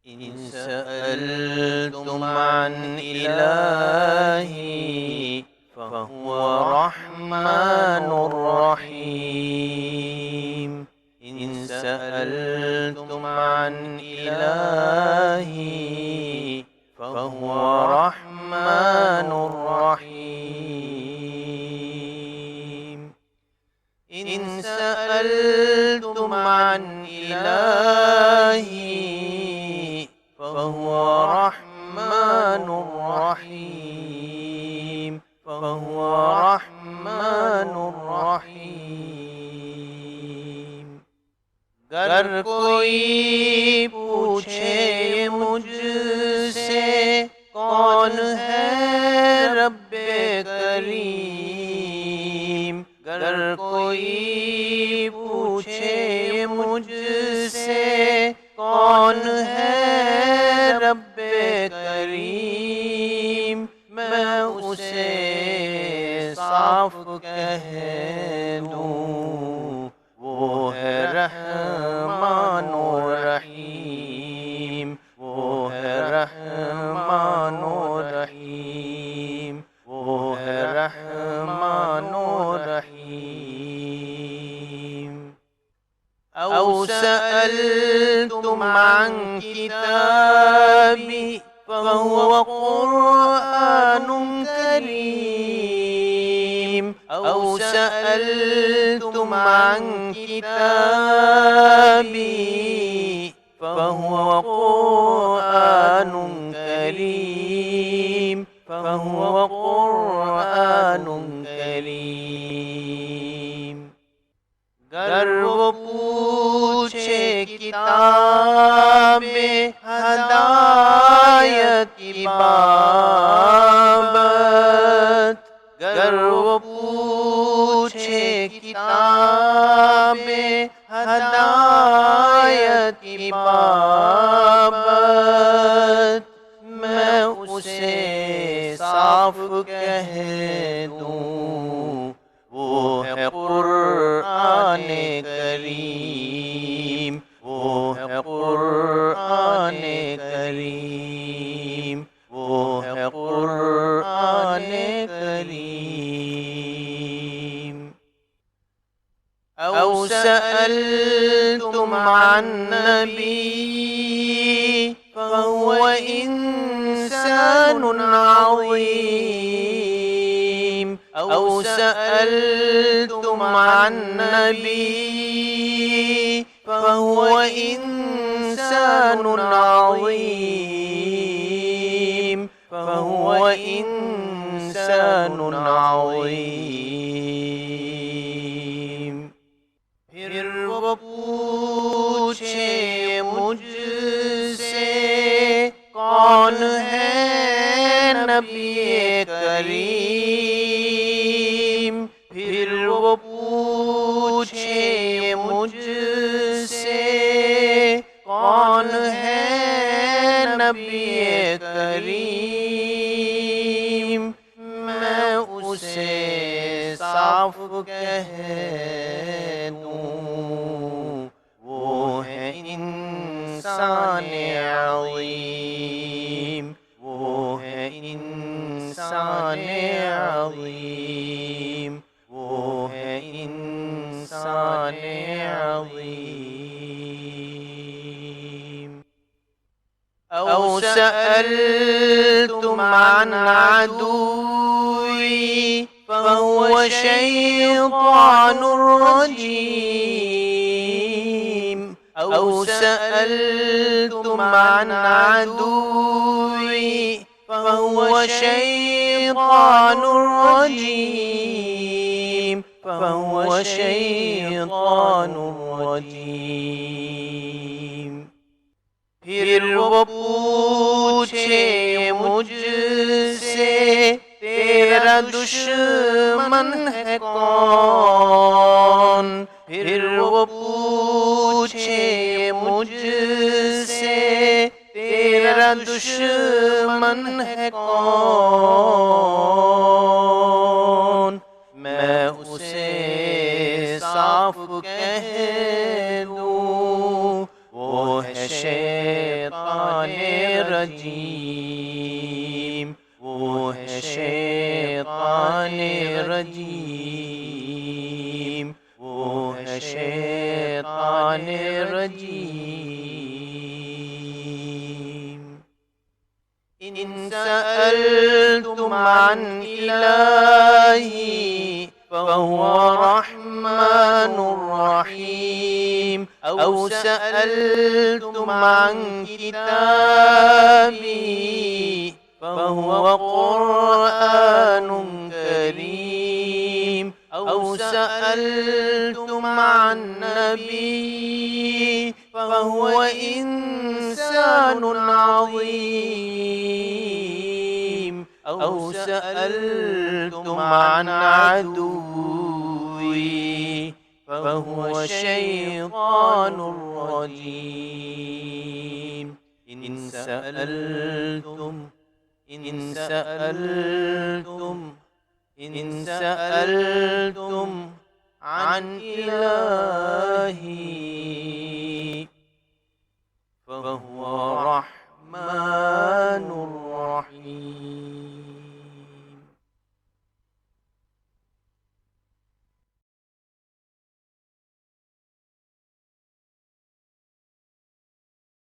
इन सअलतुम अन इलाही फहुव रहमानुर रहीम। इन सअलतुम अन इलाही फहुव रहमानुर रहीम। इन सअलतुम अन इलाही फहुव रहमानुर रहीम। फहुव रहमानुर रहीम। गर कोई पूछे मुझसे कौन है रब्बे करीम। गर कोई पूछे मुझसे कौन है रब्बे करीम, मैं उसे साफ कह दूँ वो है रहमानो रहीम। वो है रहमानो रहीम। वो है रहमानो रहीम। औ सअलतुम अन किताबी फहुव क़ुरआनुन करीम। औ सअलतुम अन किताबी फहुव क़ुरआनुन करीम। फहुव क़ुरआनुन करीम। गर वो पूछे किताबे हदायत की बाबत। गर वो पूछे किताबे हदायत की बाबत, मैं उसे साफ कह दूँ वो है क़ुरआने करीम। वो है क़ुरआने करीम। वो है क़ुरआने करीम। औ सअलतुम अन नबी फहुव इंसानुन अज़ीम। औ सअलतुम अन नबी फहुव इंसानुन अज़ीम। फहुव इंसानुन अज़ीम। फिर वो पूछे मुझसे कौन है नबी करीम। फिर वो पूछे मुझसे कौन है नबी करीम, मैं उसे साफ कह दूँ वो है इंसाने अज़ीम। वो है इंसाने अज़ीम। वो है इंसाने अज़ीम। औ सअलतुम अन अदुव्वी फहुव शैतानुर रजीम। औ सअलतुम अन अदुव्वी फहुव शैतानुर रजीम। फहुव शैतानुर रजीम। फिर वो पूछे मुझसे तेरा दुश्मन है कौन। फिर वो पूछे मुझसे तेरा दुश्मन है कौन, मैं उसे साफ कह दूँ वो है शैतान रजीम, वो है शैतान रजीम, वो है शैतान रजीम। इन सअलतुम अन इलाही फहुव रहमानुर रहीम, औ सअलतुम अन किताबी फहुव क़ुरआनुन करीम, औ सअलतुम अन नबी फहुव इंसानुन अज़ीम, औ सअलतुम अन अदुव्वी फहुव शैतानुर रजीम। इन सअलतुम अन इलाही